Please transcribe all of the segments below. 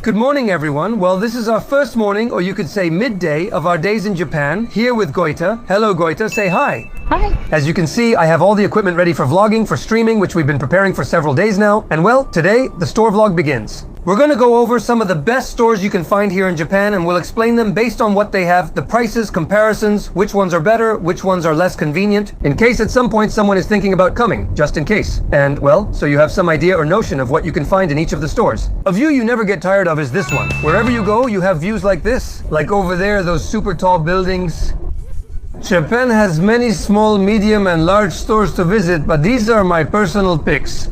Good morning, everyone. Well, this is our first morning, or you could say midday, of our days in Japan, here with Goita. Hello, Goita. Say hi. Hi. As you can see, I have all the equipment ready for vlogging, for streaming, which we've been preparing for several days now. And well, today, the store vlog begins. We're going to go over some of the best stores you can find here in Japan, and we'll explain them based on what they have, the prices, comparisons, which ones are better, which ones are less convenient, in case at some point someone is thinking about coming, just in case. And, well, so you have some idea or notion of what you can find in each of the stores. A view you never get tired of is this one. Wherever you go, you have views like this. Like over there, those super tall buildings. Japan has many small, medium, and large stores to visit, but these are my personal picks.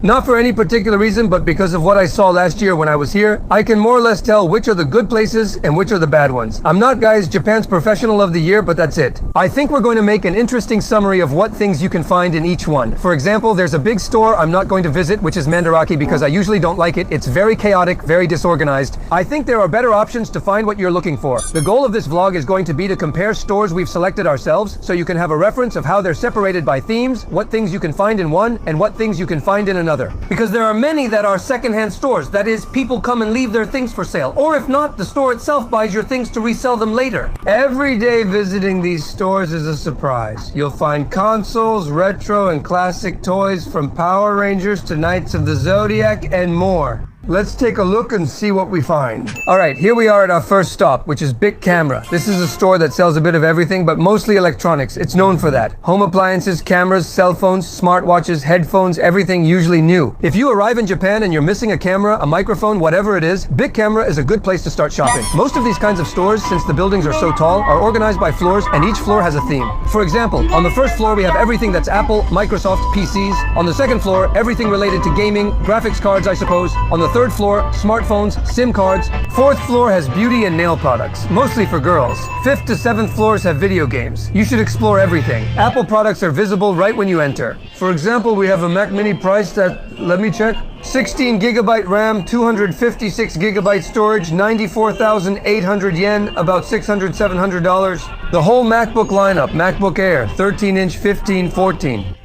Not for any particular reason, but because of what I saw last year when I was here, I can more or less tell which are the good places and which are the bad ones. I'm not, guys, Japan's professional of the year, but that's it. I think we're going to make an interesting summary of what things you can find in each one. For example, there's a big store I'm not going to visit, which is Mandarake, because I usually don't like it. It's very chaotic, very disorganized. I think there are better options to find what you're looking for. The goal of this vlog is going to be to compare stores we've selected ourselves, so you can have a reference of how they're separated by themes, what things you can find in one, and what things you can find in another. Because there are many that are secondhand stores. That is, people come and leave their things for sale. Or if not, the store itself buys your things to resell them later. Every day visiting these stores is a surprise. You'll find consoles, retro and classic toys, from Power Rangers to Knights of the Zodiac and more. Let's take a look and see what we find. All right, here we are at our first stop, which is Bic Camera. This is a store that sells a bit of everything, but mostly electronics. It's known for that. Home appliances, cameras, cell phones, smartwatches, headphones, everything usually new. If you arrive in Japan and you're missing a camera, a microphone, whatever it is, Bic Camera is a good place to start shopping. Most of these kinds of stores, since the buildings are so tall, are organized by floors, and each floor has a theme. For example, on the first floor we have everything that's Apple, Microsoft, PCs. On the second floor, everything related to gaming, graphics cards, I suppose. On the third floor, smartphones, SIM cards. Fourth floor has beauty and nail products, mostly for girls. Fifth to seventh floors have video games. You should explore everything. Apple products are visible right when you enter. For example, we have a Mac Mini priced at, let me check, 16 gigabyte RAM, 256 gigabyte storage, 94,800 yen, about $600, $700. The whole MacBook lineup, MacBook Air, 13-inch, 15, 14.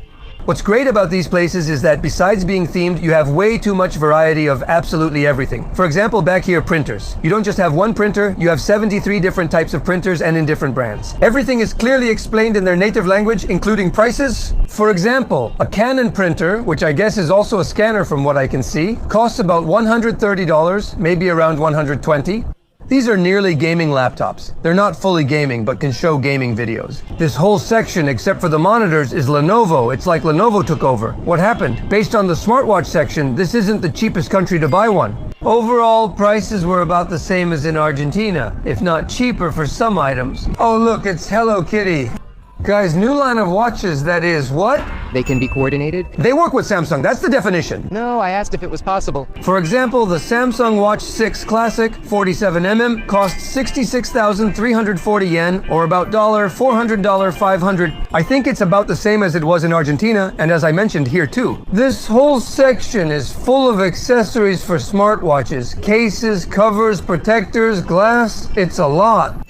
What's great about these places is that besides being themed, you have way too much variety of absolutely everything. For example, back here, printers. You don't just have one printer, you have 73 different types of printers and in different brands. Everything is clearly explained in their native language, including prices. For example, a Canon printer, which I guess is also a scanner from what I can see, costs about $130, maybe around $120. These are nearly gaming laptops. They're not fully gaming, but can show gaming videos. This whole section, except for the monitors, is Lenovo. It's like Lenovo took over. What happened? Based on the smartwatch section, this isn't the cheapest country to buy one. Overall, prices were about the same as in Argentina, if not cheaper for some items. Oh look, it's Hello Kitty. Guys, new line of watches, that is, what? They can be coordinated? They work with Samsung, that's the definition. No, I asked if it was possible. For example, the Samsung Watch 6 Classic 47mm costs 66,340 yen, or about $400, 500. I think it's about the same as it was in Argentina, and as I mentioned here too. This whole section is full of accessories for smartwatches. Cases, covers, protectors, glass. It's a lot.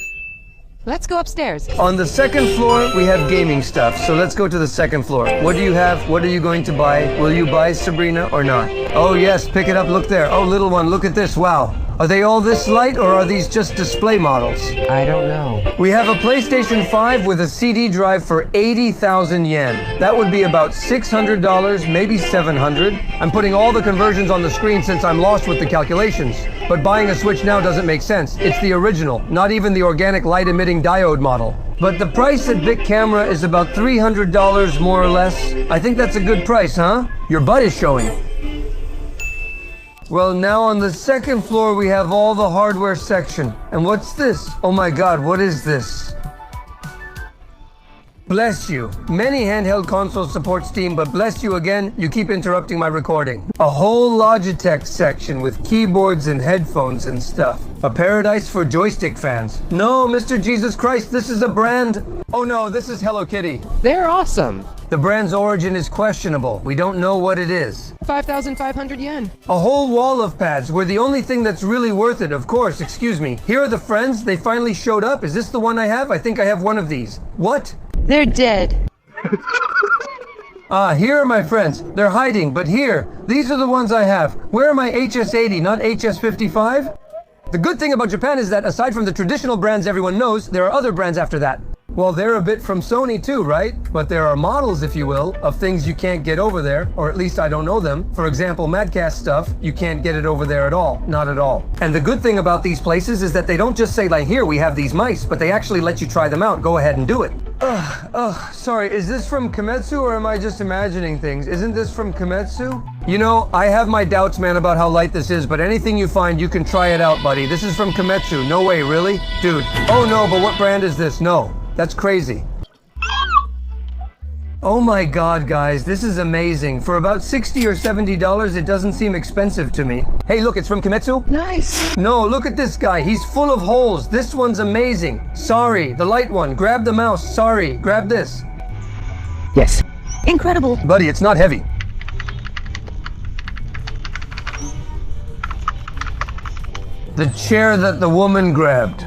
Let's go upstairs. On the second floor, we have gaming stuff, so let's go to the second floor. What do you have? What are you going to buy? Will you buy, Sabrina, or not? Oh yes, pick it up, look there. Oh, little one, look at this, wow. Are they all this light, or are these just display models? I don't know. We have a PlayStation 5 with a CD drive for 80,000 yen. That would be about $600, maybe $700. I'm putting all the conversions on the screen since I'm lost with the calculations. But buying a Switch now doesn't make sense. It's the original, not even the organic light-emitting diode model. But the price at Bic Camera is about $300 more or less. I think that's a good price, huh? Your butt is showing. Well, now on the second floor we have all the hardware section. And what's this? Oh my god, what is this? Bless you. Many handheld consoles support Steam, but bless you again, you keep interrupting my recording. A whole Logitech section with keyboards and headphones and stuff. A paradise for joystick fans. No, Mr. Jesus Christ, this is a brand. Oh no, this is Hello Kitty. They're awesome. The brand's origin is questionable. We don't know what it is. 5,500 yen. A whole wall of pads were the only thing that's really worth it, of course, excuse me. Here are the friends, they finally showed up. Is this the one I have? I think I have one of these. What? They're dead. Here are my friends. They're hiding, but here. These are the ones I have. Where are my HS80, not HS55? The good thing about Japan is that aside from the traditional brands everyone knows, there are other brands after that. Well, they're a bit from Sony too, right? But there are models, if you will, of things you can't get over there, or at least I don't know them. For example, Madcast stuff, you can't get it over there at all. Not at all. And the good thing about these places is that they don't just say, like, here, we have these mice, but they actually let you try them out. Go ahead and do it. Sorry, is this from Kimetsu or am I just imagining things? Isn't this from Kimetsu? You know, I have my doubts, man, about how light this is, but anything you find, you can try it out, buddy. This is from Kimetsu. No way, really? Dude. Oh no, but what brand is this? No. That's crazy. Oh my god, guys, this is amazing. For about $60 or $70, it doesn't seem expensive to me. Hey, look, it's from Kimetsu? Nice. No, look at this guy. He's full of holes. This one's amazing. Sorry, the light one. Grab the mouse. Sorry, grab this. Yes. Incredible. Buddy, it's not heavy. The chair that the woman grabbed.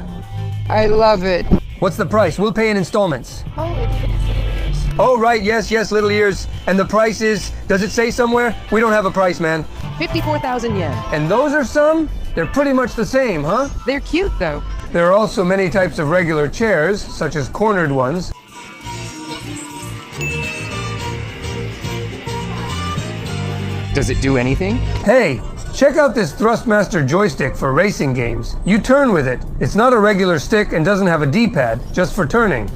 I love it. What's the price? We'll pay in installments. Oh, it's Oh, right, yes, little ears. And the price is, does it say somewhere? We don't have a price, man. 54,000 yen. And those are some? They're pretty much the same, huh? They're cute, though. There are also many types of regular chairs, such as cornered ones. Does it do anything? Hey, check out this Thrustmaster joystick for racing games. You turn with it. It's not a regular stick and doesn't have a D-pad, just for turning.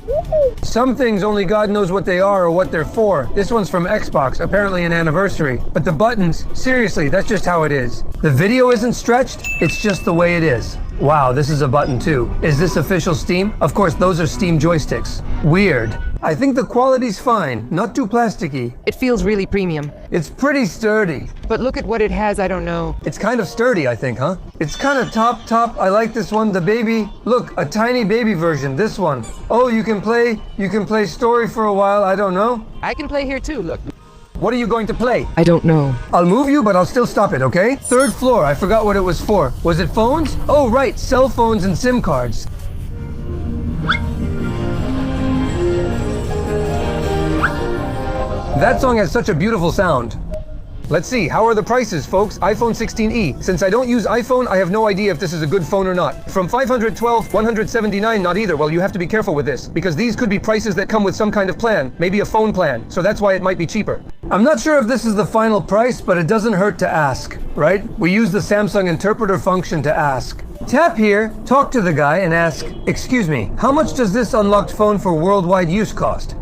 Some things only God knows what they are or what they're for. This one's from Xbox, apparently an anniversary. But the buttons, seriously, that's just how it is. The video isn't stretched, it's just the way it is. Wow, this is a button too. Is this official Steam? Of course, those are Steam joysticks. Weird. I think the quality's fine, not too plasticky. It feels really premium. It's pretty sturdy. But look at what it has, I don't know. It's kind of sturdy, I think, huh? It's kind of top. I like this one, the baby. Look, a tiny baby version, this one. Oh, you can play story for a while, I don't know. I can play here too, look. What are you going to play? I don't know. I'll move you, but I'll still stop it, okay? Third floor, I forgot what it was for. Was it phones? Oh, right, cell phones and SIM cards. That song has such a beautiful sound. Let's see, how are the prices, folks? iPhone 16e. Since I don't use iPhone, I have no idea if this is a good phone or not. From 512, 179, not either. Well, you have to be careful with this, because these could be prices that come with some kind of plan, maybe a phone plan, so that's why it might be cheaper. I'm not sure if this is the final price, but it doesn't hurt to ask, right? We use the Samsung interpreter function to ask. Tap here, talk to the guy, and ask, excuse me, how much does this unlocked phone for worldwide use cost?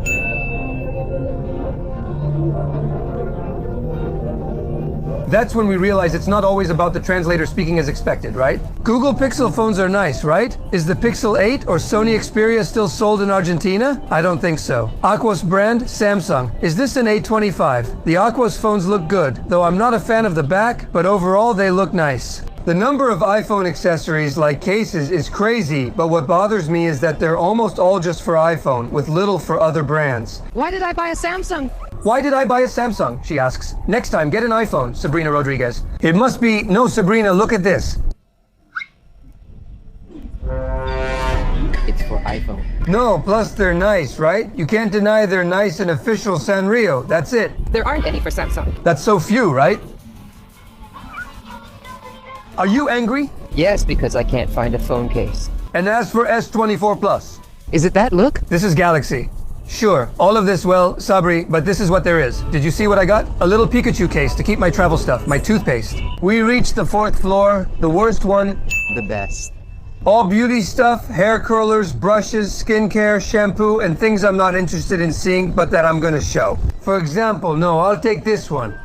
That's when we realize it's not always about the translator speaking as expected, right? Google Pixel phones are nice, right? Is the Pixel 8 or Sony Xperia still sold in Argentina? I don't think so. Aquos brand, Samsung. Is this an A25? The Aquos phones look good, though I'm not a fan of the back, but overall they look nice. The number of iPhone accessories like cases is crazy, but what bothers me is that they're almost all just for iPhone, with little for other brands. Why did I buy a Samsung? Why did I buy a Samsung? She asks. Next time, get an iPhone, Sabrina Rodriguez. It must be, no, Sabrina, look at this. It's for iPhone. No, plus they're nice, right? You can't deny they're nice and official Sanrio. That's it. There aren't any for Samsung. That's so few, right? Are you angry? Yes, because I can't find a phone case. And as for S24 Plus? Is it that look? This is Galaxy. Sure, all of this, well, Sabri, but this is what there is. Did you see what I got? A little Pikachu case to keep my travel stuff, my toothpaste. We reached the 4th floor, the worst one. The best. All beauty stuff, hair curlers, brushes, skincare, shampoo, and things I'm not interested in seeing, but that I'm gonna show. For example, no, I'll take this one.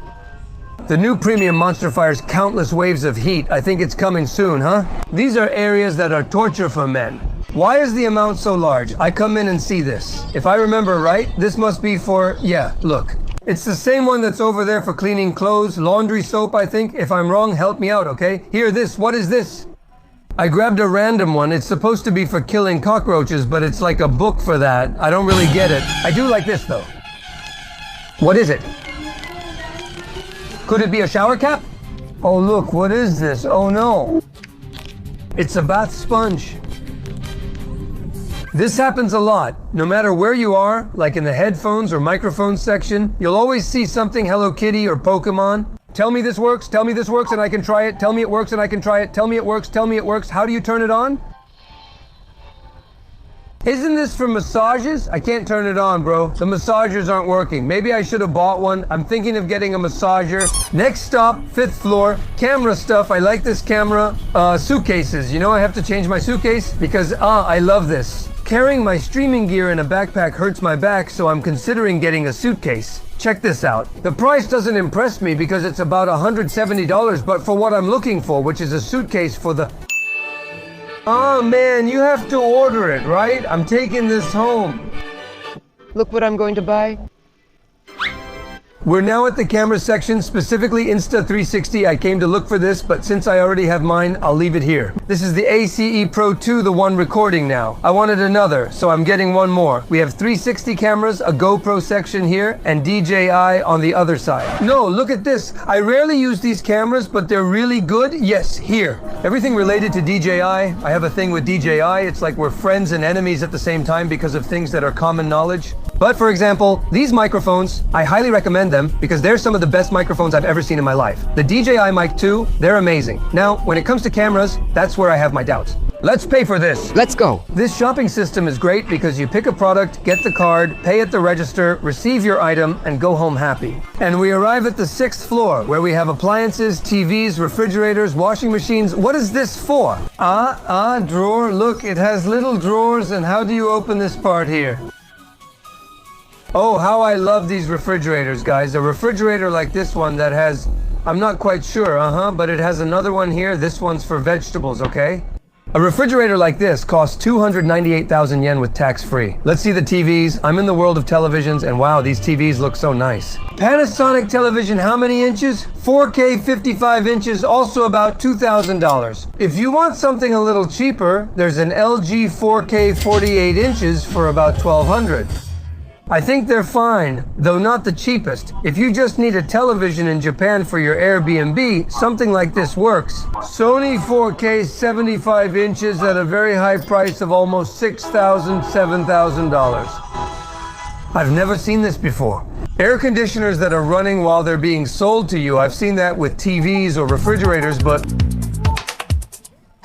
The new premium Monster fires countless waves of heat. I think it's coming soon, huh? These are areas that are torture for men. Why is the amount so large? I come in and see this. If I remember right, this must be for, yeah, look. It's the same one that's over there for cleaning clothes, laundry soap, I think. If I'm wrong, help me out, okay? Here, this, what is this? I grabbed a random one. It's supposed to be for killing cockroaches, but it's like a book for that. I don't really get it. I do like this, though. What is it? Could it be a shower cap? Oh, look, what is this? Oh, no. It's a bath sponge. This happens a lot. No matter where you are, like in the headphones or microphone section, you'll always see something Hello Kitty or Pokemon. Tell me this works, and I can try it. Tell me it works and I can try it. Tell me it works, tell me it works. How do you turn it on? Isn't this for massages? I can't turn it on, bro. The massagers aren't working. Maybe I should have bought one. I'm thinking of getting a massager. Next stop, 5th floor, camera stuff. I like this camera. Suitcases. You know I have to change my suitcase because, I love this. Carrying my streaming gear in a backpack hurts my back, so I'm considering getting a suitcase. Check this out. The price doesn't impress me because it's about $170, but for what I'm looking for, which is a suitcase for the... Oh man, you have to order it, right? I'm taking this home. Look what I'm going to buy. We're now at the camera section, specifically Insta360. I came to look for this, but since I already have mine, I'll leave it here. This is the ACE Pro 2, the one recording now. I wanted another, so I'm getting one more. We have 360 cameras, a GoPro section here, and DJI on the other side. No, look at this. I rarely use these cameras, but they're really good. Yes, here. Everything related to DJI. I have a thing with DJI. It's like we're friends and enemies at the same time because of things that are common knowledge. But for example, these microphones, I highly recommend them because they're some of the best microphones I've ever seen in my life. The DJI Mic 2, they're amazing. Now, when it comes to cameras, that's where I have my doubts. Let's pay for this. Let's go. This shopping system is great because you pick a product, get the card, pay at the register, receive your item, and go home happy. And we arrive at the 6th floor where we have appliances, TVs, refrigerators, washing machines. What is this for? Drawer. Look, it has little drawers, and how do you open this part here? Oh, how I love these refrigerators, guys. A refrigerator like this one that has, I'm not quite sure, but it has another one here. This one's for vegetables, okay? A refrigerator like this costs 298,000 yen with tax-free. Let's see the TVs. I'm in the world of televisions, and wow, these TVs look so nice. Panasonic television, how many inches? 4K 55 inches, also about $2,000. If you want something a little cheaper, there's an LG 4K 48 inches for about $1,200. I think they're fine, though not the cheapest. If you just need a television in Japan for your Airbnb, something like this works. Sony 4K 75 inches at a very high price of almost $6,000, $7,000. I've never seen this before. Air conditioners that are running while they're being sold to you, I've seen that with TVs or refrigerators, but...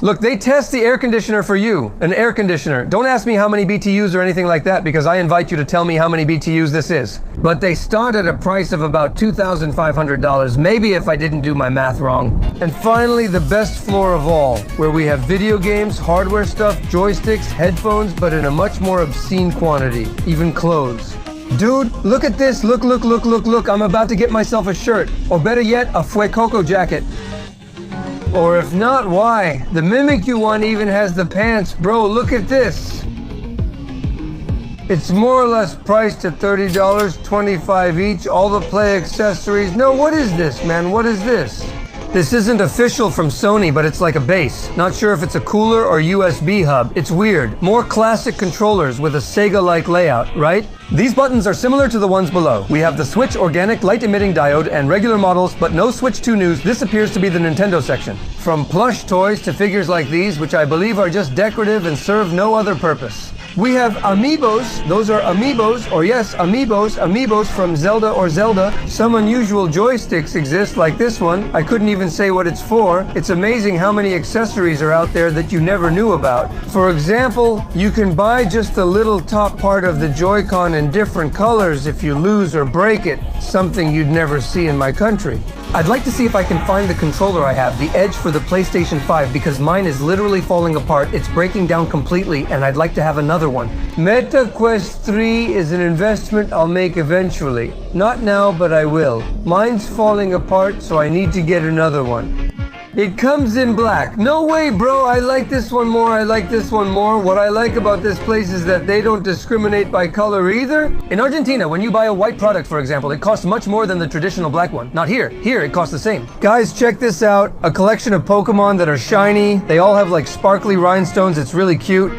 Look, they test the air conditioner for you, an air conditioner. Don't ask me how many BTUs or anything like that because I invite you to tell me how many BTUs this is. But they start at a price of about $2,500, maybe if I didn't do my math wrong. And finally, the best floor of all, where we have video games, hardware stuff, joysticks, headphones, but in a much more obscene quantity, even clothes. Dude, look at this, look, I'm about to get myself a shirt, or better yet, a Fuecoco jacket. Or if not, why? The Mimikyu one even has the pants. Bro, look at this. It's more or less priced at $30, $25 each, all the play accessories. No, what is this, man? What is this? This isn't official from Sony, but it's like a base. Not sure if it's a cooler or USB hub. It's weird. More classic controllers with a Sega-like layout, right? These buttons are similar to the ones below. We have the Switch Organic Light-Emitting Diode and regular models, but no Switch 2 news. This appears to be the Nintendo section. From plush toys to figures like these, which I believe are just decorative and serve no other purpose. We have amiibos. Those are amiibos, or yes, amiibos from Zelda or Zelda. Some unusual joysticks exist, like this one. I couldn't even say what it's for. It's amazing how many accessories are out there that you never knew about. For example, you can buy just the little top part of the Joy-Con in different colors if you lose or break it, something you'd never see in my country. I'd like to see if I can find the controller I have, the Edge for the PlayStation 5, because mine is literally falling apart. It's breaking down completely, and I'd like to have another one. Meta Quest 3 is an investment I'll make eventually. Not now, but I will. Mine's falling apart, so I need to get another one. It comes in black. No way, bro. I like this one more. I like this one more. What I like about this place is that they don't discriminate by color either. In Argentina, when you buy a white product, for example, it costs much more than the traditional black one. Not here. Here, it costs the same. Guys, check this out. A collection of Pokemon that are shiny. They all have like sparkly rhinestones. It's really cute.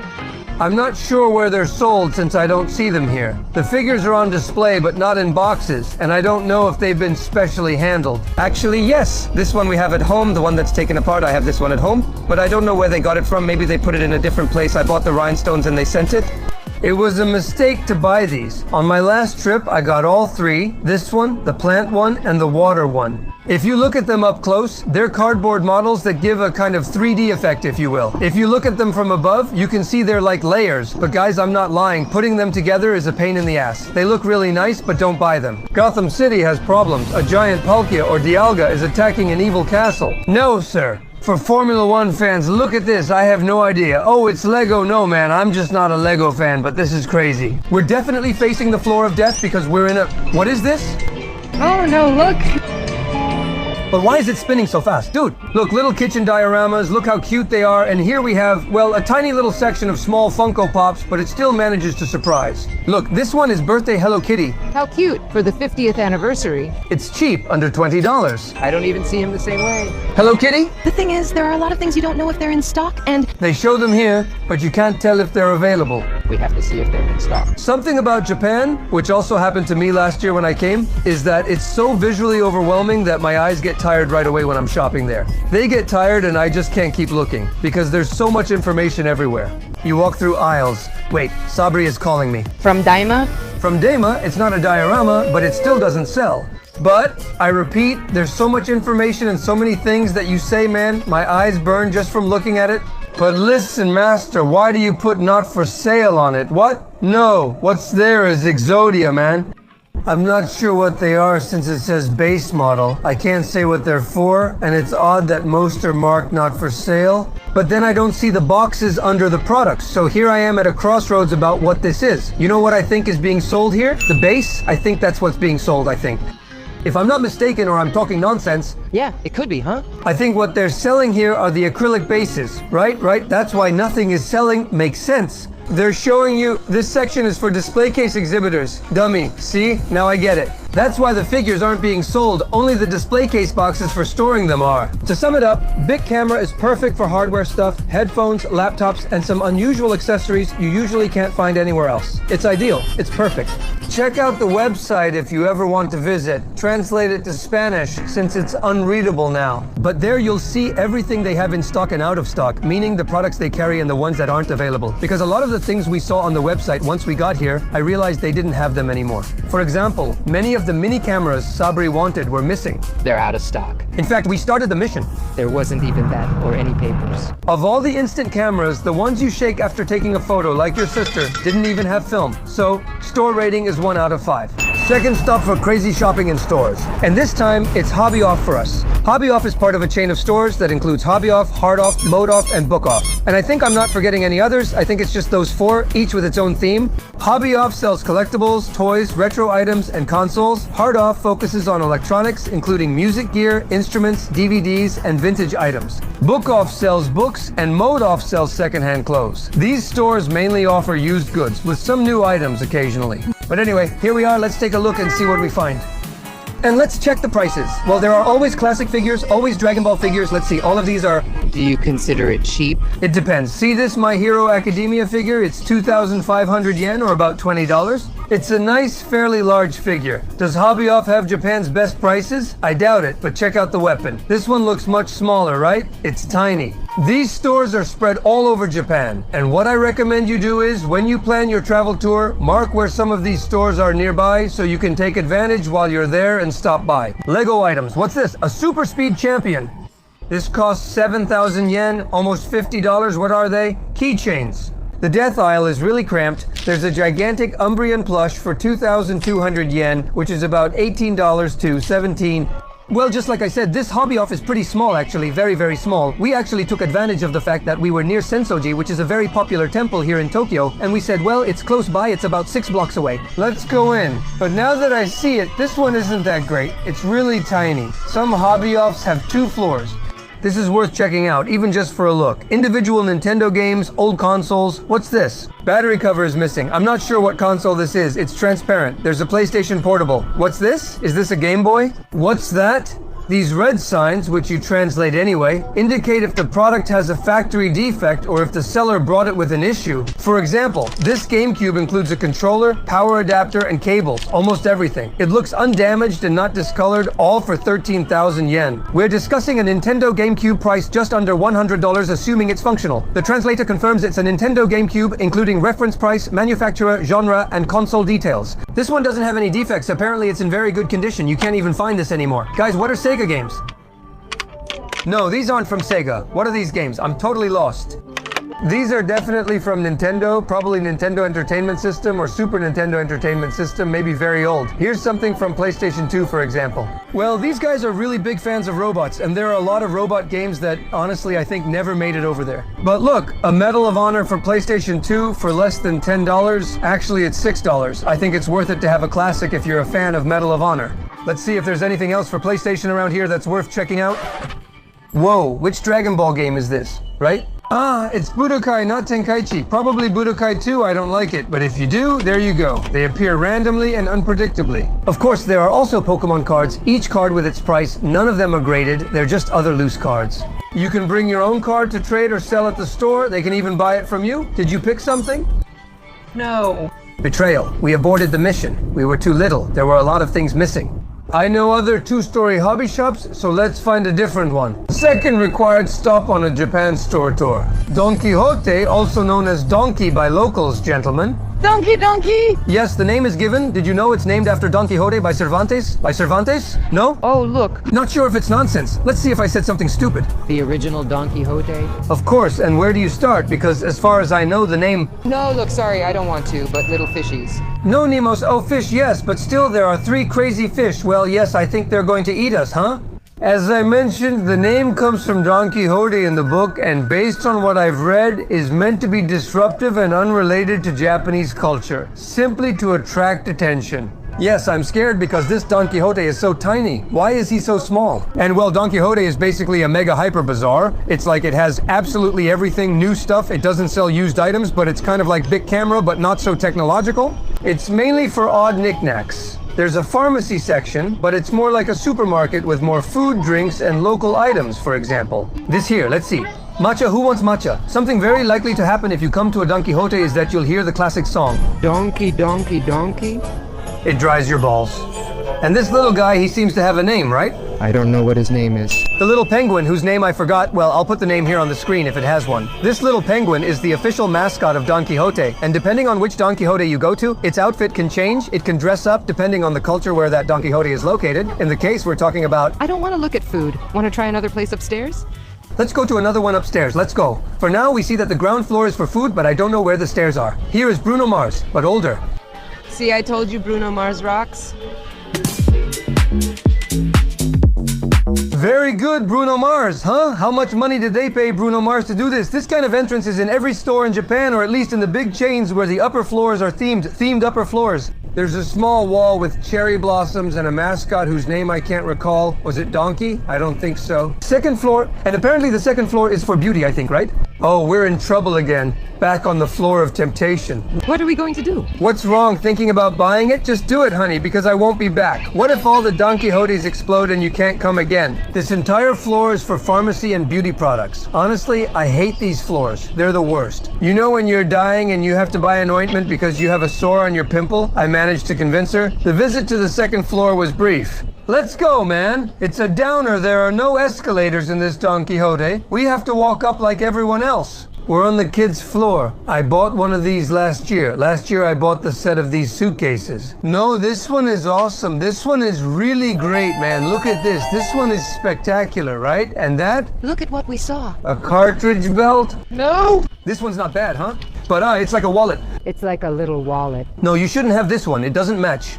I'm not sure where they're sold since I don't see them here. The figures are on display but not in boxes, and I don't know if they've been specially handled. Actually, yes, this one we have at home, the one that's taken apart, I have this one at home, but I don't know where they got it from. Maybe they put it in a different place. I bought the rhinestones and they sent it. It was a mistake to buy these. On my last trip, I got all three. This one, the plant one, and the water one. If you look at them up close, they're cardboard models that give a kind of 3D effect, if you will. If you look at them from above, you can see they're like layers. But guys, I'm not lying. Putting them together is a pain in the ass. They look really nice, but don't buy them. Gotham City has problems. A giant Palkia or Dialga is attacking an evil castle. No, sir. For Formula One fans, look at this. I have no idea. Oh, it's Lego. No, man, I'm just not a Lego fan, but this is crazy. We're definitely facing the floor of death because we're in a... What is this? Oh no, look! But why is it spinning so fast? Dude, look, little kitchen dioramas, look how cute they are, and here we have, well, a tiny little section of small Funko Pops, but it still manages to surprise. Look, this one is Birthday Hello Kitty. How cute for the 50th anniversary. It's cheap, under $20. I don't even see him the same way. Hello Kitty? The thing is, there are a lot of things you don't know if they're in stock, and They show them here, but you can't tell if they're available. We have to see if they're in stock. Something about Japan, which also happened to me last year when I came, is that it's so visually overwhelming that my eyes get tired right away when I'm shopping there. They get tired and I just can't keep looking because there's so much information everywhere. You walk through aisles. Wait, Sabri is calling me. From Daima? From Daima, it's not a diorama, but it still doesn't sell. But, I repeat, there's so much information and so many things that you say, man, my eyes burn just from looking at it. But listen, master, why do you put not for sale on it? What? No, what's there is Exodia, man. I'm not sure what they are since it says base model. I can't say what they're for, and it's odd that most are marked not for sale. But then I don't see the boxes under the products, so here I am at a crossroads about what this is. You know what I think is being sold here? The base? I think that's what's being sold, I think. If I'm not mistaken or I'm talking nonsense, Yeah, it could be, huh? I think what they're selling here are the acrylic bases, right? That's why nothing is selling. Makes sense. They're showing you, this section is for display case exhibitors. Dummy, see? Now I get it. That's why the figures aren't being sold, only the display case boxes for storing them are. To sum it up, Bic Camera is perfect for hardware stuff, headphones, laptops, and some unusual accessories you usually can't find anywhere else. It's ideal. It's perfect. Check out the website if you ever want to visit. Translate it to Spanish since it's unreadable now. But there you'll see everything they have in stock and out of stock, meaning the products they carry and the ones that aren't available. Because a lot of the things we saw on the website once we got here, I realized they didn't have them anymore. For example, many of the mini cameras Sabri wanted were missing. They're out of stock. In fact, we started the mission. There wasn't even that or any papers. Of all the instant cameras, the ones you shake after taking a photo, like your sister, didn't even have film. So, store rating is 1 out of 5. Second stop for crazy shopping in stores. And this time, it's Hobby Off for us. Hobby Off is part of a chain of stores that includes Hobby Off, Hard Off, Mode Off, and Book Off. And I think I'm not forgetting any others. I think it's just those 4, each with its own theme. Hobby Off sells collectibles, toys, retro items, and consoles. Hard Off focuses on electronics, including music gear, instruments, DVDs, and vintage items. Book Off sells books, and Mode Off sells secondhand clothes. These stores mainly offer used goods, with some new items occasionally. But anyway, here we are. Let's take a look and see what we find. And let's check the prices. Well, there are always classic figures, always Dragon Ball figures. Let's see, all of these are... Do you consider it cheap? It depends. See this My Hero Academia figure? It's 2,500 yen, or about $20. It's a nice, fairly large figure. Does Hobby Off have Japan's best prices? I doubt it, but check out the weapon. This one looks much smaller, right? It's tiny. These stores are spread all over Japan, and what I recommend you do is, when you plan your travel tour, mark where some of these stores are nearby so you can take advantage while you're there and stop by. Lego items. What's this? A Super Speed Champion. This costs 7,000 yen, almost $50. What are they? Keychains. The death aisle is really cramped. There's a gigantic Umbrian plush for 2,200 yen, which is about $18 to $17. Well, just like I said, this Hobby Off is pretty small actually, very, very small. We actually took advantage of the fact that we were near Sensoji, which is a very popular temple here in Tokyo, and we said, well, it's close by, it's about 6 blocks away. Let's go in. But now that I see it, this one isn't that great. It's really tiny. Some Hobby Offs have 2 floors. This is worth checking out, even just for a look. Individual Nintendo games, old consoles. What's this? Battery cover is missing. I'm not sure what console this is. It's transparent. There's a PlayStation Portable. What's this? Is this a Game Boy? What's that? These red signs, which you translate anyway, indicate if the product has a factory defect or if the seller brought it with an issue. For example, this GameCube includes a controller, power adapter, and cables, almost everything. It looks undamaged and not discolored, all for 13,000 yen. We're discussing a Nintendo GameCube price just under $100, assuming it's functional. The translator confirms it's a Nintendo GameCube, including reference price, manufacturer, genre, and console details. This one doesn't have any defects. Apparently it's in very good condition. You can't even find this anymore. Guys, what are Sega games? No, these aren't from Sega. What are these games? I'm totally lost. These are definitely from Nintendo, probably Nintendo Entertainment System or Super Nintendo Entertainment System, maybe very old. Here's something from PlayStation 2, for example. Well, these guys are really big fans of robots, and there are a lot of robot games that, honestly, I think never made it over there. But look, a Medal of Honor for PlayStation 2 for less than $10. Actually, it's $6. I think it's worth it to have a classic if you're a fan of Medal of Honor. Let's see if there's anything else for PlayStation around here that's worth checking out. Whoa, which Dragon Ball game is this, right? Ah, it's Budokai, not Tenkaichi. Probably Budokai 2, I don't like it. But if you do, there you go. They appear randomly and unpredictably. Of course, there are also Pokemon cards, each card with its price. None of them are graded, they're just other loose cards. You can bring your own card to trade or sell at the store. They can even buy it from you. Did you pick something? No. Betrayal. We aborted the mission. We were too little. There were a lot of things missing. I know other two-story hobby shops, so let's find a different one. Second required stop on a Japan store tour. Don Quixote, also known as Donkey by locals, gentlemen. Donkey! Yes, the name is given. Did you know it's named after Don Quixote by Cervantes? By Cervantes? No? Oh, look. Not sure if it's nonsense. Let's see if I said something stupid. The original Don Quixote? Of course, and where do you start? Because as far as I know, the name... No, look, sorry, I don't want to, but little fishies. No, Nemos. Oh, fish, yes, but still there are 3 crazy fish. Well, yes, I think they're going to eat us, huh? As I mentioned, the name comes from Don Quixote in the book, and based on what I've read, is meant to be disruptive and unrelated to Japanese culture, simply to attract attention. Yes, I'm scared because this Don Quixote is so tiny. Why is he so small? And well, Don Quixote is basically a mega hyper bazaar. It's like it has absolutely everything, new stuff. It doesn't sell used items, but it's kind of like Big Camera, but not so technological. It's mainly for odd knickknacks. There's a pharmacy section, but it's more like a supermarket with more food, drinks, and local items, for example. This here, let's see. Matcha, who wants matcha? Something very likely to happen if you come to a Don Quixote is that you'll hear the classic song. Donkey, donkey, donkey? It dries your balls. And this little guy, he seems to have a name, right? I don't know what his name is. The little penguin, whose name I forgot, well, I'll put the name here on the screen if it has one. This little penguin is the official mascot of Don Quixote, and depending on which Don Quixote you go to, its outfit can change. It can dress up depending on the culture where that Don Quixote is located. In the case we're talking about... I don't want to look at food. Want to try another place upstairs? Let's go to another one upstairs. Let's go. For now, we see that the ground floor is for food, but I don't know where the stairs are. Here is Bruno Mars, but older. See, I told you Bruno Mars rocks. Very good, Bruno Mars, huh? How much money did they pay Bruno Mars to do this? This kind of entrance is in every store in Japan, or at least in the big chains where the upper floors are themed upper floors. There's a small wall with cherry blossoms and a mascot whose name I can't recall. Was it Donkey? I don't think so. Second floor, and apparently the second floor is for beauty, I think, right? Oh, we're in trouble again. Back on the floor of temptation. What are we going to do? What's wrong thinking about buying it? Just do it, honey, because I won't be back. What if all the Don Quixotes explode and you can't come again? This entire floor is for pharmacy and beauty products. Honestly, I hate these floors. They're the worst. You know when you're dying and you have to buy an ointment because you have a sore on your pimple? I managed to convince her. The visit to the second floor was brief. Let's go, man. It's a downer. There are no escalators in this Don Quixote. We have to walk up like everyone else. We're on the kids' floor. I bought one of these last year. Last year I bought the set of these suitcases. No, this one is awesome. This one is really great, man. Look at this. This one is spectacular, right? And that? Look at what we saw. A cartridge belt? No! This one's not bad, huh? But it's like a wallet. It's like a little wallet. No, you shouldn't have this one. It doesn't match.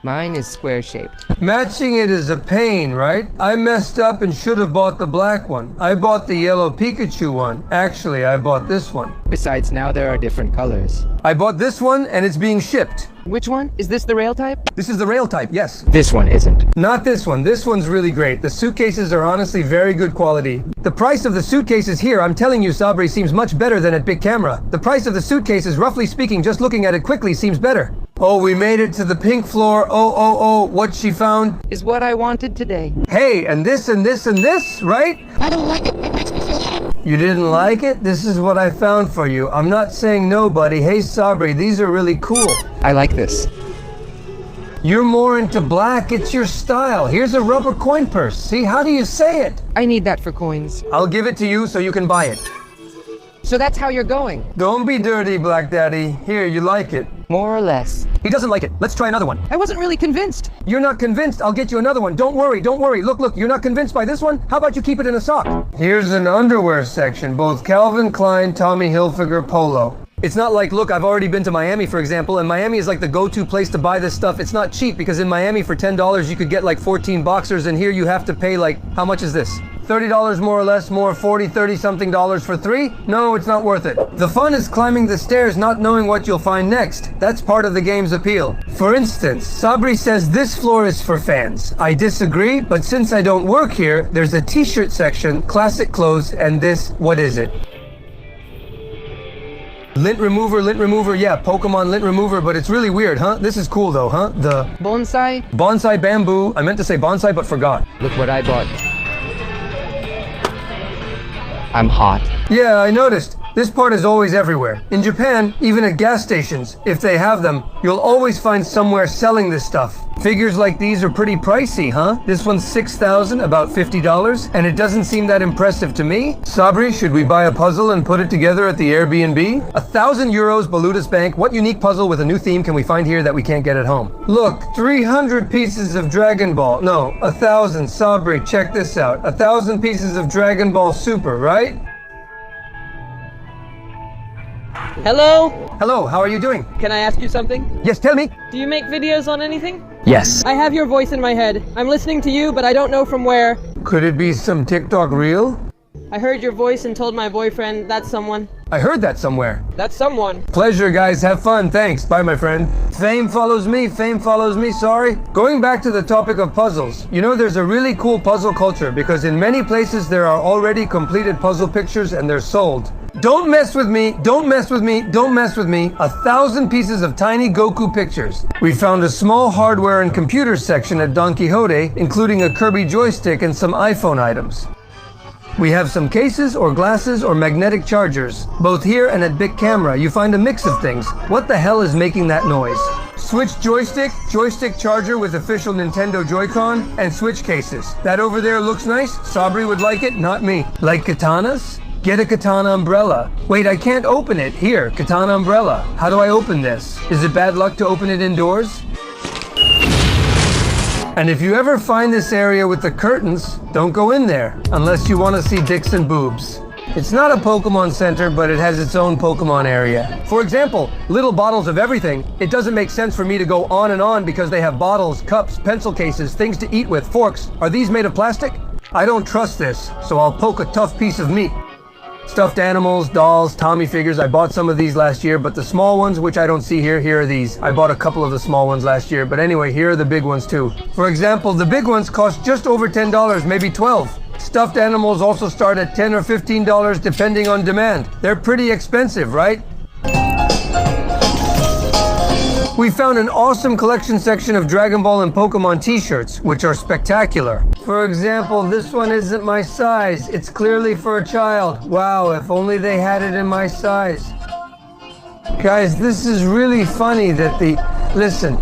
Mine is square-shaped. Matching it is a pain, right? I messed up and should have bought the black one. I bought the yellow Pikachu one. Actually, I bought this one. Besides, now there are different colors. I bought this one and it's being shipped. Which one? Is this the rail type? This is the rail type, yes. This one isn't. Not this one. This one's really great. The suitcases are honestly very good quality. The price of the suitcases here, I'm telling you, Sabri, seems much better than at Big Camera. The price of the suitcases, roughly speaking, just looking at it quickly, seems better. Oh, we made it to the pink floor. Oh, what she found? Is what I wanted today. Hey, and this and this and this, right? I don't like it. You didn't like it? This is what I found for you. I'm not saying no, buddy. Hey, Sabri, these are really cool. I like this. You're more into black. It's your style. Here's a rubber coin purse. See, how do you say it? I need that for coins. I'll give it to you so you can buy it. So that's how you're going. Don't be dirty, Black Daddy. Here, you like it. More or less. He doesn't like it. Let's try another one. I wasn't really convinced. You're not convinced? I'll get you another one. Don't worry. Look, you're not convinced by this one? How about you keep it in a sock? Here's an underwear section. Both Calvin Klein, Tommy Hilfiger, Polo. It's not like, look, I've already been to Miami, for example, and Miami is like the go-to place to buy this stuff. It's not cheap because in Miami for $10 you could get like 14 boxers, and here you have to pay like, how much is this? $30 more or less, more, 40, 30 something dollars for 3? No, it's not worth it. The fun is climbing the stairs not knowing what you'll find next. That's part of the game's appeal. For instance, Sabri says this floor is for fans. I disagree, but since I don't work here, there's a t-shirt section, classic clothes, and this, what is it? Lint remover, yeah, Pokemon lint remover, but it's really weird, huh? This is cool though, huh? The Bonsai bamboo. I meant to say bonsai, but forgot. Look what I bought. I'm hot. Yeah, I noticed. This part is always everywhere. In Japan, even at gas stations, if they have them, you'll always find somewhere selling this stuff. Figures like these are pretty pricey, huh? This one's $6,000, about $50, and it doesn't seem that impressive to me. Sabri, should we buy a puzzle and put it together at the Airbnb? 1,000 euros, Balutas Bank. What unique puzzle with a new theme can we find here that we can't get at home? Look, 300 pieces of Dragon Ball. No, 1,000. Sabri, check this out. 1,000 pieces of Dragon Ball Super, right? Hello? Hello, how are you doing? Can I ask you something? Yes, tell me. Do you make videos on anything? Yes. I have your voice in my head. I'm listening to you, but I don't know from where. Could it be some TikTok reel? I heard your voice and told my boyfriend that's someone. I heard that somewhere. That's someone. Pleasure, guys. Have fun. Thanks. Bye, my friend. Fame follows me. Sorry. Going back to the topic of puzzles, you know, there's a really cool puzzle culture because in many places there are already completed puzzle pictures and they're sold. Don't mess with me. 1,000 pieces of tiny Goku pictures. We found a small hardware and computer section at Don Quijote, including a Kirby joystick and some iPhone items. We have some cases or glasses or magnetic chargers. Both here and at Big Camera, you find a mix of things. What the hell is making that noise? Switch joystick charger with official Nintendo Joy-Con, and Switch cases. That over there looks nice. Sabri would like it, not me. Like katanas? Get a katana umbrella. Wait, I can't open it. Here, katana umbrella. How do I open this? Is it bad luck to open it indoors? And if you ever find this area with the curtains, don't go in there, unless you want to see dicks and boobs. It's not a Pokemon Center, but it has its own Pokemon area. For example, little bottles of everything. It doesn't make sense for me to go on and on because they have bottles, cups, pencil cases, things to eat with, forks. Are these made of plastic? I don't trust this, so I'll poke a tough piece of meat. Stuffed animals, dolls, Tommy figures. I bought some of these last year, but the small ones, which I don't see here are these. I bought a couple of the small ones last year, but anyway, here are the big ones too. For example, the big ones cost just over $10, maybe 12. Stuffed animals also start at $10 or $15 depending on demand. They're pretty expensive, right? We found an awesome collection section of Dragon Ball and Pokemon t-shirts, which are spectacular. For example, this one isn't my size. It's clearly for a child. Wow, if only they had it in my size. Guys, this is really funny that listen.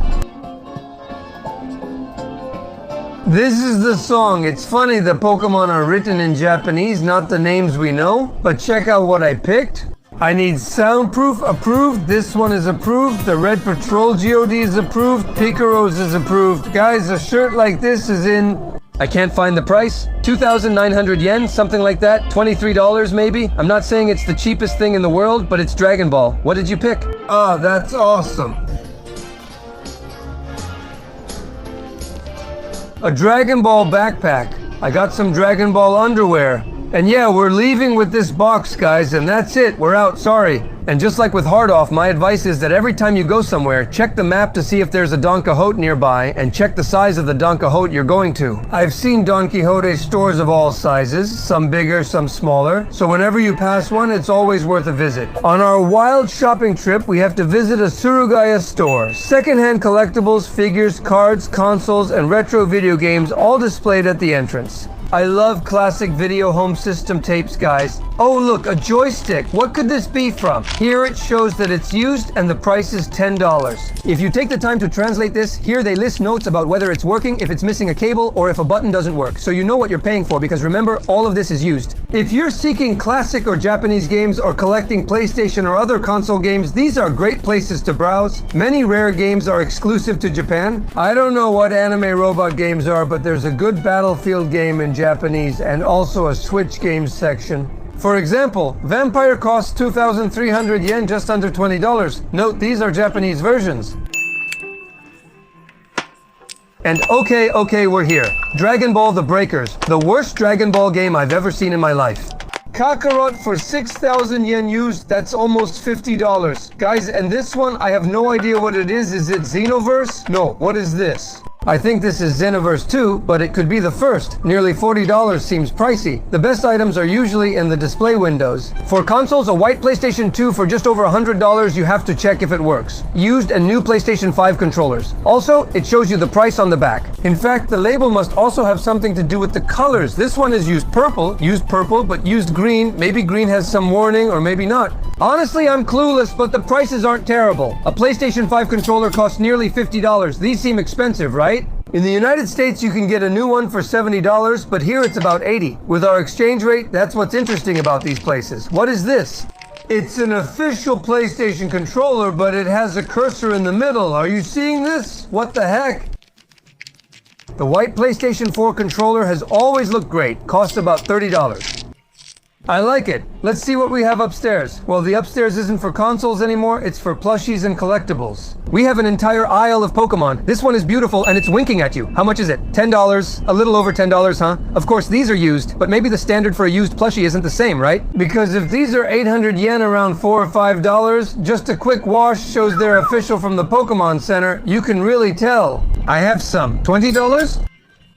This is the song. It's funny the Pokemon are written in Japanese, not the names we know. But check out what I picked. I need soundproof approved. This one is approved. The Red Patrol GOD is approved. Pikaros is approved. Guys, a shirt like this is in... I can't find the price. 2,900 yen, something like that. $23 maybe. I'm not saying it's the cheapest thing in the world, but it's Dragon Ball. What did you pick? Oh, that's awesome. A Dragon Ball backpack. I got some Dragon Ball underwear. And yeah, we're leaving with this box, guys, and that's it. We're out. Sorry. And just like with hard off, my advice is that every time you go somewhere, check the map to see if there's a Don Quixote nearby and check the size of the Don Quixote you're going to. I've seen Don Quixote stores of all sizes, some bigger, some smaller, so whenever you pass one, it's always worth a visit. On our wild shopping trip, we have to visit a Surugaya store. Secondhand collectibles, figures, cards, consoles, and retro video games all displayed at the entrance. I love classic video home system tapes, guys. Oh look, a joystick. What could this be from? Here it shows that it's used and the price is $10. If you take the time to translate this, here they list notes about whether it's working, if it's missing a cable, or if a button doesn't work. So you know what you're paying for, because remember, all of this is used. If you're seeking classic or Japanese games or collecting PlayStation or other console games, these are great places to browse. Many rare games are exclusive to Japan. I don't know what anime robot games are, but there's a good Battlefield game in Japanese and also a Switch games section. For example, Vampire costs 2,300 yen, just under $20. Note, these are Japanese versions. And okay, we're here. Dragon Ball The Breakers, the worst Dragon Ball game I've ever seen in my life. Kakarot for 6,000 yen used, that's almost $50. Guys, and this one, I have no idea what it is. Is it Xenoverse? No, what is this? I think this is Xenoverse 2, but it could be the first. Nearly $40 seems pricey. The best items are usually in the display windows. For consoles, a white PlayStation 2 for just over $100, you have to check if it works. Used and new PlayStation 5 controllers. Also, it shows you the price on the back. In fact, the label must also have something to do with the colors. This one is used purple, but used green. Maybe green has some warning, or maybe not. Honestly, I'm clueless, but the prices aren't terrible. A PlayStation 5 controller costs nearly $50. These seem expensive, right? In the United States, you can get a new one for $70, but here it's about $80. With our exchange rate, that's what's interesting about these places. What is this? It's an official PlayStation controller, but it has a cursor in the middle. Are you seeing this? What the heck? The white PlayStation 4 controller has always looked great. Costs about $30. I like it. Let's see what we have upstairs. Well, the upstairs isn't for consoles anymore, it's for plushies and collectibles. We have an entire aisle of Pokemon. This one is beautiful and it's winking at you. How much is it? $10. A little over $10, huh? Of course, these are used, but maybe the standard for a used plushie isn't the same, right? Because if these are 800 yen, around $4 or $5, just a quick wash shows they're official from the Pokemon Center. You can really tell. I have some. $20?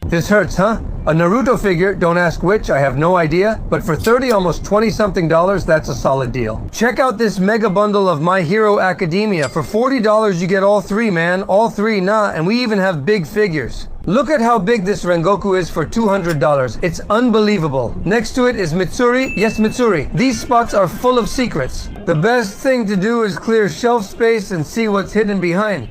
This hurts, huh? A Naruto figure, don't ask which, I have no idea, but for 30, almost 20-something dollars, that's a solid deal. Check out this mega bundle of My Hero Academia. For $40, you get all three, man. All three, and we even have big figures. Look at how big this Rengoku is for $200. It's unbelievable. Next to it is Mitsuri. Yes, Mitsuri. These spots are full of secrets. The best thing to do is clear shelf space and see what's hidden behind.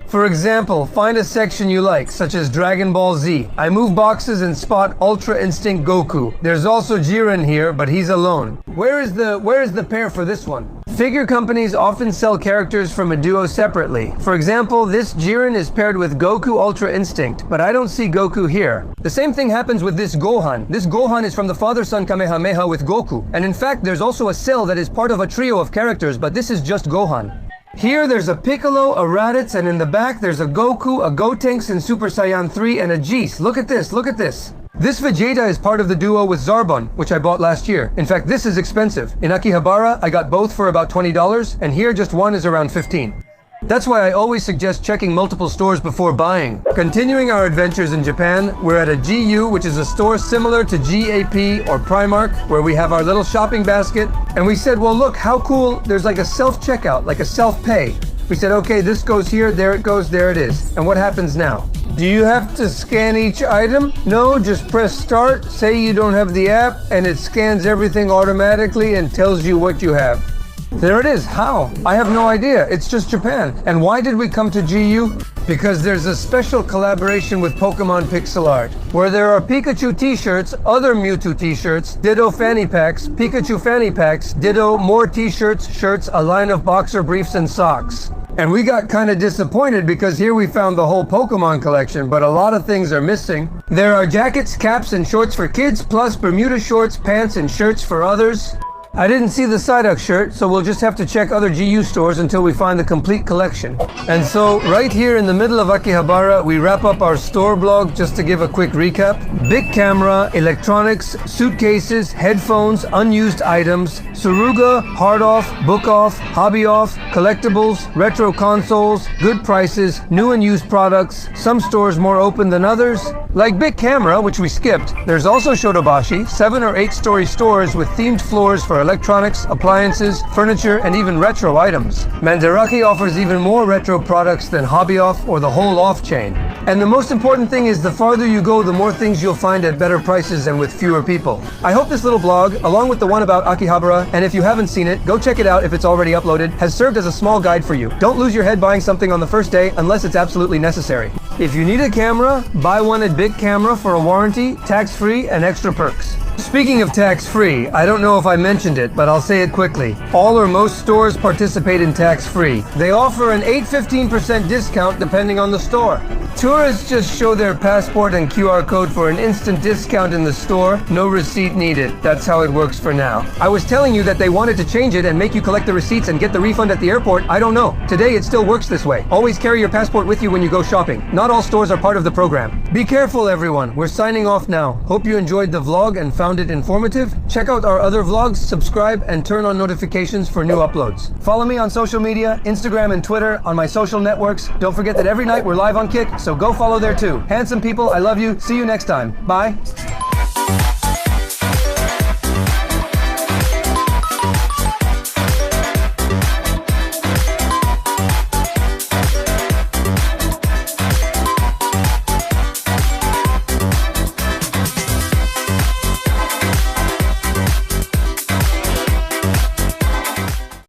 For example, find a section you like, such as Dragon Ball Z. I move boxes and spot Ultra Instinct Goku. There's also Jiren here, but he's alone. Where is the pair for this one? Figure companies often sell characters from a duo separately. For example, this Jiren is paired with Goku Ultra Instinct, but I don't see Goku here. The same thing happens with this Gohan. This Gohan is from the father-son Kamehameha with Goku. And in fact, there's also a cell that is part of a trio of characters, but this is just Gohan. Here there's a Piccolo, a Raditz, and in the back there's a Goku, a Gotenks in Super Saiyan 3, and a Geese. Look at this, look at this. This Vegeta is part of the duo with Zarbon, which I bought last year. In fact, this is expensive. In Akihabara, I got both for about $20, and here just one is around $15. That's why I always suggest checking multiple stores before buying. Continuing our adventures in Japan, we're at a GU, which is a store similar to GAP or Primark, where we have our little shopping basket. And we said, well, look, how cool, there's like a self-checkout, like a self-pay. We said, okay, this goes here, there it goes, there it is. And what happens now? Do you have to scan each item? No, just press start, say you don't have the app, and it scans everything automatically and tells you what you have. There it is. How? I have no idea. It's just Japan. And why did we come to GU? Because there's a special collaboration with Pokemon Pixel Art, where there are Pikachu t-shirts, other Mewtwo t-shirts, Ditto fanny packs, Pikachu fanny packs, Ditto more t-shirts, shirts, a line of boxer briefs and socks. And we got kind of disappointed because here we found the whole Pokemon collection, but a lot of things are missing. There are jackets, caps, and shorts for kids, plus Bermuda shorts, pants, and shirts for others. I didn't see the Psyduck shirt, so we'll just have to check other GU stores until we find the complete collection. And so, right here in the middle of Akihabara, we wrap up our store blog just to give a quick recap. Big camera, electronics, suitcases, headphones, unused items, Suruga, hard off, book off, hobby off, collectibles, retro consoles, good prices, new and used products, some stores more open than others. Like Big Camera, which we skipped, there's also Shotobashi, 7 or 8 story stores with themed floors for electronics, appliances, furniture, and even retro items. Mandarake offers even more retro products than Hobby Off or the whole off chain. And the most important thing is the farther you go, the more things you'll find at better prices and with fewer people. I hope this little blog, along with the one about Akihabara, and if you haven't seen it, go check it out if it's already uploaded, has served as a small guide for you. Don't lose your head buying something on the first day unless it's absolutely necessary. If you need a camera, buy one at Big Camera for a warranty, tax-free, and extra perks. Speaking of tax-free, I don't know if I mentioned it, but I'll say it quickly. All or most stores participate in tax-free. They offer an 8-15% discount depending on the store. Tourists just show their passport and QR code for an instant discount in the store. No receipt needed. That's how it works for now. I was telling you that they wanted to change it and make you collect the receipts and get the refund at the airport. I don't know. Today it still works this way. Always carry your passport with you when you go shopping. Not all stores are part of the program. Be careful, everyone. We're signing off now. Hope you enjoyed the vlog and found it informative. Check out our other vlogs, subscribe, and turn on notifications for new uploads. Follow me on social media, Instagram and Twitter, on my social networks. Don't forget that every night we're live on Kick, so go follow there too. Handsome people, I love you. See you next time. Bye.